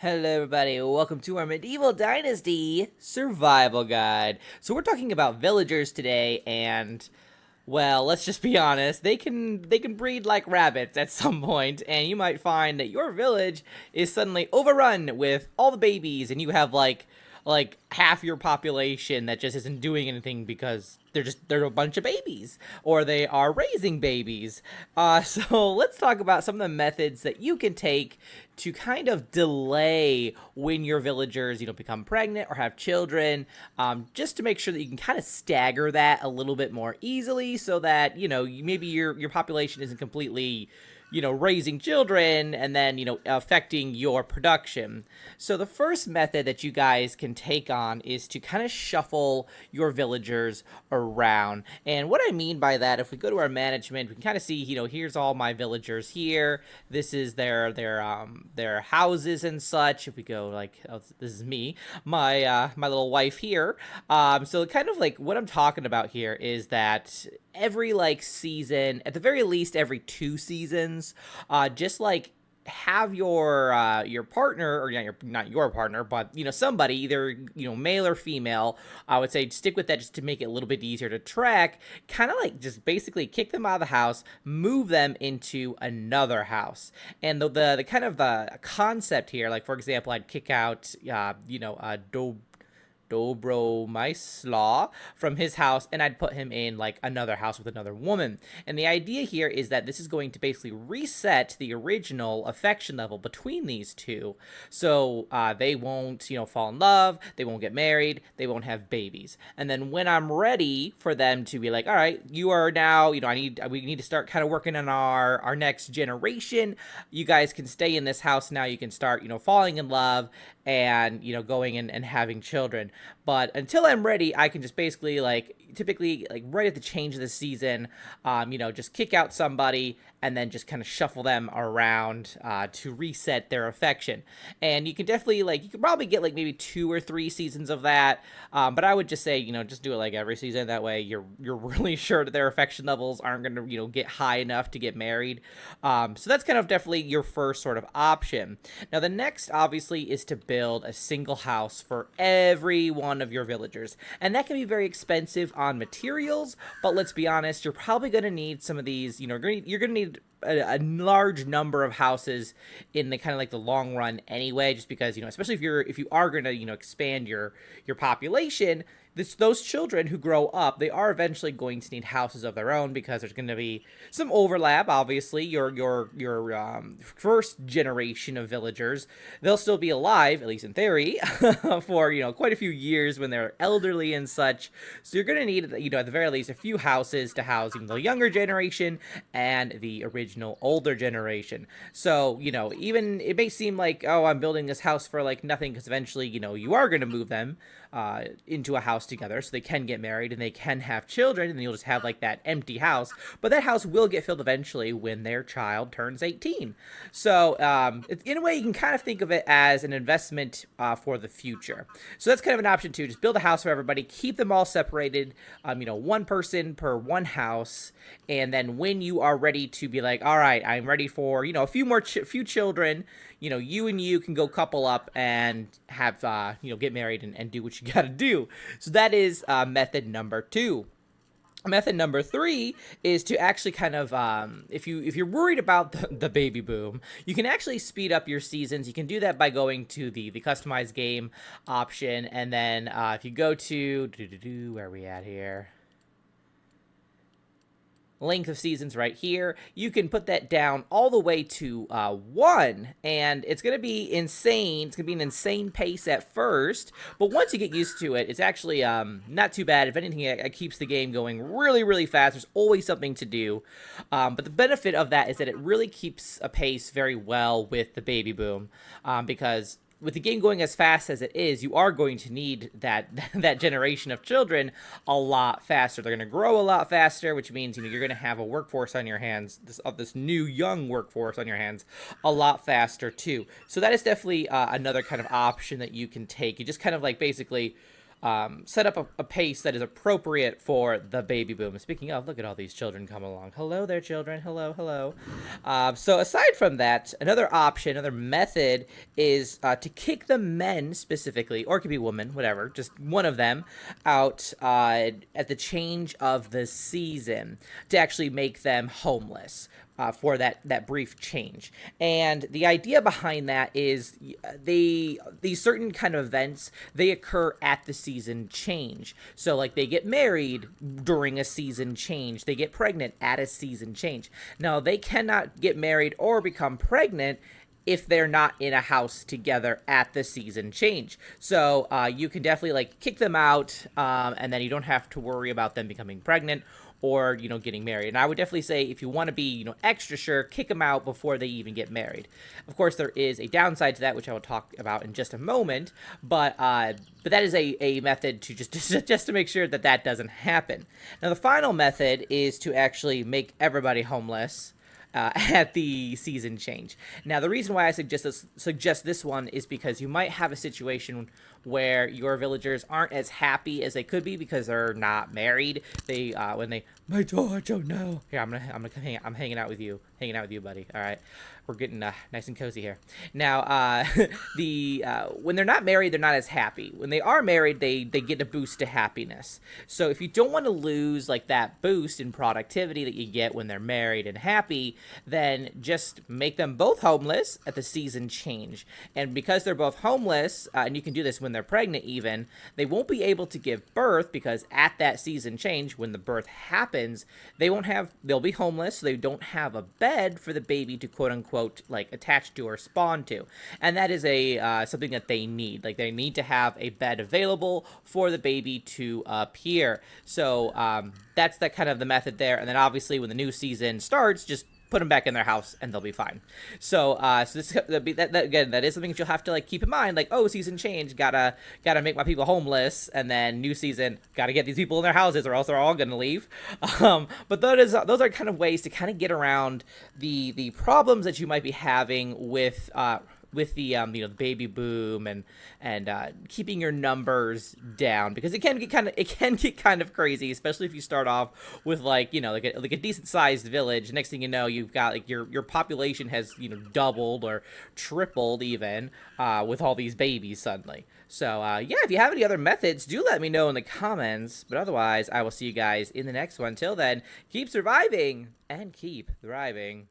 Hello everybody, welcome to our Medieval Dynasty Survival Guide. So we're talking about villagers today, and well, let's just be honest, they can breed like rabbits at some point, and you might find that your village is suddenly overrun with all the babies, and you have like half your population that just isn't doing anything because they're a bunch of babies or they are raising babies. So let's talk about some of the methods that you can take to kind of delay when your villagers become pregnant or have children, just to make sure that you can kind of stagger that a little bit more easily, so that maybe your population isn't completely raising children and then, affecting your production. So the first method that you guys can take on is to kind of shuffle your villagers around. And what I mean by that, if we go to our management, we can kind of see, here's all my villagers here. This is their houses and such. If we go like, oh, this is me, my little wife here. So kind of like what I'm talking about here is that every season, at the very least every 2 seasons, just have your partner, or not your partner, but somebody, either male or female, I would say stick with that just to make it a little bit easier to track. Kind of like just basically kick them out of the house, move them into another house. And the kind of the concept here, like for example, I'd kick out Dobro from his house, and I'd put him in like another house with another woman. And the idea here is that this is going to basically reset the original affection level between these two, so they won't fall in love, they won't get married, they won't have babies. And then when I'm ready for them to be like, all right, you are now, we need to start kind of working on our next generation, you guys can stay in this house now, you can start falling in love and going and having children. But until I'm ready, I can just basically typically right at the change of the season, just kick out somebody and then just kind of shuffle them around to reset their affection. And you can definitely you could probably get maybe 2 or 3 seasons of that, but I would just say just do it every season. That way you're really sure that their affection levels aren't going to get high enough to get married. So that's kind of definitely your first sort of option. Now the next obviously is to build a single house for every one of your villagers, and that can be very expensive on materials, but let's be honest, you're probably going to need some of these. You're going to need a large number of houses in the kind of the long run anyway, just because especially if you are going to expand your population, those children who grow up, they are eventually going to need houses of their own, because there's going to be some overlap. Obviously, your first generation of villagers, they'll still be alive, at least in theory, for quite a few years when they're elderly and such. So you're going to need at the very least a few houses to house even the younger generation and the original older generation. So even it may seem like, oh, I'm building this house for nothing, because eventually you are going to move them into a house together, so they can get married and they can have children, and you'll just have that empty house. But that house will get filled eventually when their child turns 18. So in a way, you can kind of think of it as an investment for the future. So that's kind of an option too. Just build a house for everybody, keep them all separated, one person per one house, and then when you are ready to be like, all right, I'm ready for a few more few children, you and you can go couple up and have get married and do what you got to do. So that is method number 2. Method number 3 is to actually kind of, if you're worried about the baby boom, you can actually speed up your seasons. You can do that by going to the customized game option, and then if you go to where are we at here? Length of seasons right here, you can put that down all the way to 1, and it's going to be insane. It's going to be an insane pace at first, but once you get used to it, it's actually not too bad. If anything, it keeps the game going really, really fast. There's always something to do, but the benefit of that is that it really keeps a pace very well with the baby boom, because with the game going as fast as it is, you are going to need that generation of children a lot faster. They're going to grow a lot faster, which means you're going to have a workforce on your hands, this new young workforce on your hands, a lot faster too. So that is definitely another kind of option that you can take. You just kind of basically set up a pace that is appropriate for the baby boom. Speaking of, look at all these children come along. Hello there, children. Hello, hello. So aside from that, another option, another method is to kick the men specifically, or it could be women, whatever, just one of them, out at the change of the season to actually make them homeless. For that brief change. And the idea behind that is these certain kind of events, they occur at the season change. So like they get married during a season change, they get pregnant at a season change. Now they cannot get married or become pregnant if they're not in a house together at the season change. So you can definitely like kick them out, and then you don't have to worry about them becoming pregnant or, getting married. And I would definitely say if you want to be, extra sure, kick them out before they even get married. Of course, there is a downside to that, which I will talk about in just a moment, but that is a method to just to make sure that doesn't happen. Now, the final method is to actually make everybody homeless at the season change. Now, the reason why I suggest this one is because you might have a situation where your villagers aren't as happy as they could be because they're not married. They my George, oh no. Here, I'm gonna come I'm hanging out with you, buddy. All right, we're getting nice and cozy here. Now, when they're not married, they're not as happy. When they are married, they get a boost to happiness. So if you don't want to lose like that boost in productivity that you get when they're married and happy, then just make them both homeless at the season change. And because they're both homeless, and you can do this when they're pregnant even, they won't be able to give birth because at that season change, when the birth happens, they'll be homeless, so they don't have a bed for the baby to quote unquote like attach to or spawn to. And that is something that they need. Like they need to have a bed available for the baby to appear. So that's that kind of the method there. And then obviously when the new season starts, just put them back in their house and they'll be fine. So this again, that is something that you'll have to like keep in mind. Like, oh, season change, gotta make my people homeless, and then new season, gotta get these people in their houses, or else they're all gonna leave. But those are kind of ways to kind of get around the problems that you might be having with the baby boom and keeping your numbers down, because it can get kind of crazy, especially if you start off with like a decent sized village. Next thing you know, you've got like your population has doubled or tripled even with all these babies suddenly. So yeah, if you have any other methods, do let me know in the comments. But otherwise, I will see you guys in the next one. Till then, keep surviving and keep thriving.